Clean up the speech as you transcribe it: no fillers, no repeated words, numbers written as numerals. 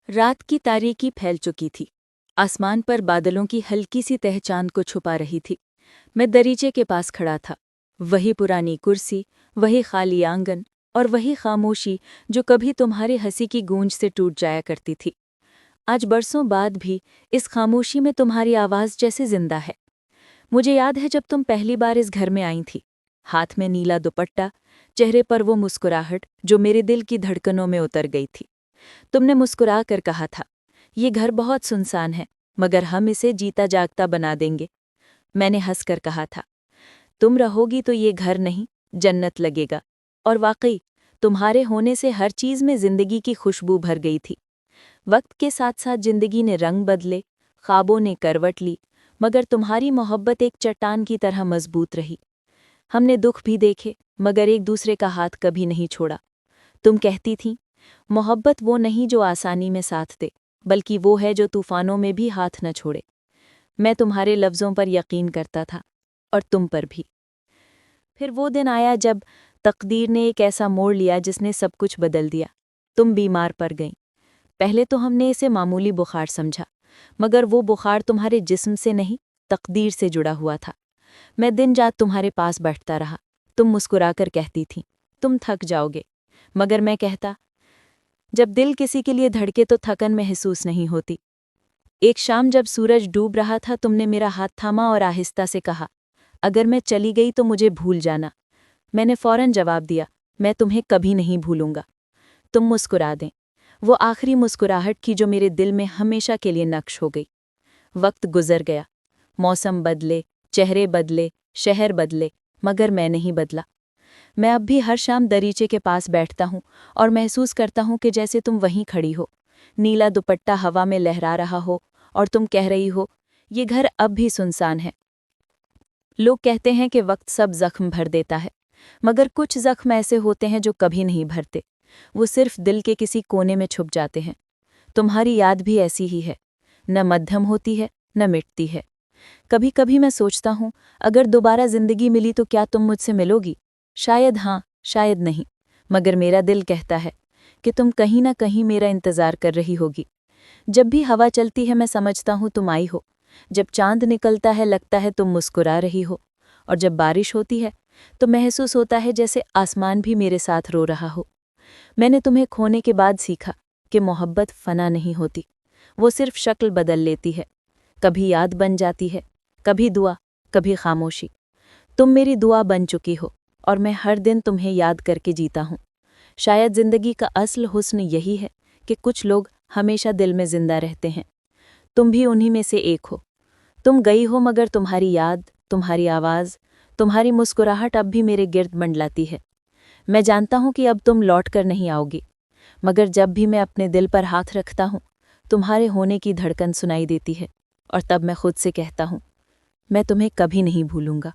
رات کی تاریکی پھیل چکی تھی۔ آسمان پر بادلوں کی ہلکی سی تہ چاند کو چھپا رہی تھی۔ میں دریچے کے پاس کھڑا تھا۔ وہی پرانی کرسی، وہی خالی آنگن اور وہی خاموشی جو کبھی تمہاری ہنسی کی گونج سے ٹوٹ جایا کرتی تھی، آج برسوں بعد بھی اس خاموشی میں تمہاری آواز جیسے زندہ ہے۔ مجھے یاد ہے جب تم پہلی بار اس گھر میں آئی تھی، ہاتھ میں نیلا دوپٹہ، چہرے پر وہ مسکراہٹ جو میرے دل کی دھڑکنوں میں اتر گئی تھی۔ تم نے مسکرا کر کہا تھا، یہ گھر بہت سنسان ہے مگر ہم اسے جیتا جاگتا بنا دیں گے۔ میں نے ہنس کر کہا تھا، تم رہو گی تو یہ گھر نہیں، جنت لگے گا۔ اور واقعی تمہارے ہونے سے ہر چیز میں زندگی کی خوشبو بھر گئی تھی۔ وقت کے ساتھ ساتھ زندگی نے رنگ بدلے، خوابوں نے کروٹ لی، مگر تمہاری محبت ایک چٹان کی طرح مضبوط رہی۔ ہم نے دکھ بھی دیکھے مگر ایک دوسرے کا ہاتھ کبھی نہیں چھوڑا۔ تم کہتی تھیں، محبت وہ نہیں جو آسانی میں ساتھ دے، بلکہ وہ ہے جو طوفانوں میں بھی ہاتھ نہ چھوڑے۔ میں تمہارے لفظوں پر یقین کرتا تھا، اور تم پر بھی۔ پھر وہ دن آیا جب تقدیر نے ایک ایسا موڑ لیا جس نے سب کچھ بدل دیا۔ تم بیمار پڑ گئیں۔ پہلے تو ہم نے اسے معمولی بخار سمجھا، مگر وہ بخار تمہارے جسم سے نہیں، تقدیر سے جڑا ہوا تھا۔ میں دن رات تمہارے پاس بیٹھتا رہا۔ تم مسکرا کر کہتی تھی، تم تھک جاؤ گے، مگر میں کہتا، جب دل کسی کے لیے دھڑکے تو تھکن محسوس نہیں ہوتی۔ ایک شام جب سورج ڈوب رہا تھا، تم نے میرا ہاتھ تھاما اور آہستہ سے کہا، اگر میں چلی گئی تو مجھے بھول جانا۔ میں نے فوراً جواب دیا، میں تمہیں کبھی نہیں بھولوں گا۔ تم مسکرا دیں، وہ آخری مسکراہٹ کی جو میرے دل میں ہمیشہ کے لیے نقش ہو گئی۔ وقت گزر گیا، موسم بدلے، چہرے بدلے، شہر بدلے، مگر میں نہیں بدلا۔ میں اب بھی ہر شام دریچے کے پاس بیٹھتا ہوں اور محسوس کرتا ہوں کہ جیسے تم وہیں کھڑی ہو، نیلا دوپٹہ ہوا میں لہرا رہا ہو، اور تم کہہ رہی ہو، یہ گھر اب بھی سنسان ہے۔ لوگ کہتے ہیں کہ وقت سب زخم بھر دیتا ہے، مگر کچھ زخم ایسے ہوتے ہیں جو کبھی نہیں بھرتے، وہ صرف دل کے کسی کونے میں چھپ جاتے ہیں۔ تمہاری یاد بھی ایسی ہی ہے، نہ مدھم ہوتی ہے، نہ مٹتی ہے۔ کبھی کبھی میں سوچتا ہوں، اگر دوبارہ زندگی ملی تو کیا تم مجھ سے ملو گی؟ شاید ہاں، شاید نہیں، مگر میرا دل کہتا ہے کہ تم کہیں نہ کہیں میرا انتظار کر رہی ہوگی۔ جب بھی ہوا چلتی ہے میں سمجھتا ہوں تم آئی ہو، جب چاند نکلتا ہے لگتا ہے تم مسکرا رہی ہو، اور جب بارش ہوتی ہے تو محسوس ہوتا ہے جیسے آسمان بھی میرے ساتھ رو رہا ہو۔ میں نے تمہیں کھونے کے بعد سیکھا کہ محبت فنا نہیں ہوتی، وہ صرف شکل بدل لیتی ہے، کبھی یاد بن جاتی ہے، کبھی دعا، کبھی خاموشی۔ تم میری دعا بن چکی ہو، اور میں ہر دن تمہیں یاد کر کے جیتا ہوں۔ شاید زندگی کا اصل حسن یہی ہے کہ کچھ لوگ ہمیشہ دل میں زندہ رہتے ہیں۔ تم بھی انہی میں سے ایک ہو۔ تم گئی ہو مگر تمہاری یاد، تمہاری آواز، تمہاری مسکراہٹ اب بھی میرے گرد منڈلاتی ہے۔ میں جانتا ہوں کہ اب تم لوٹ کر نہیں آؤ گی، مگر جب بھی میں اپنے دل پر ہاتھ رکھتا ہوں، تمہارے ہونے کی دھڑکن سنائی دیتی ہے، اور تب میں خود سے کہتا ہوں، میں تمہیں کبھی نہیں بھولوں گا۔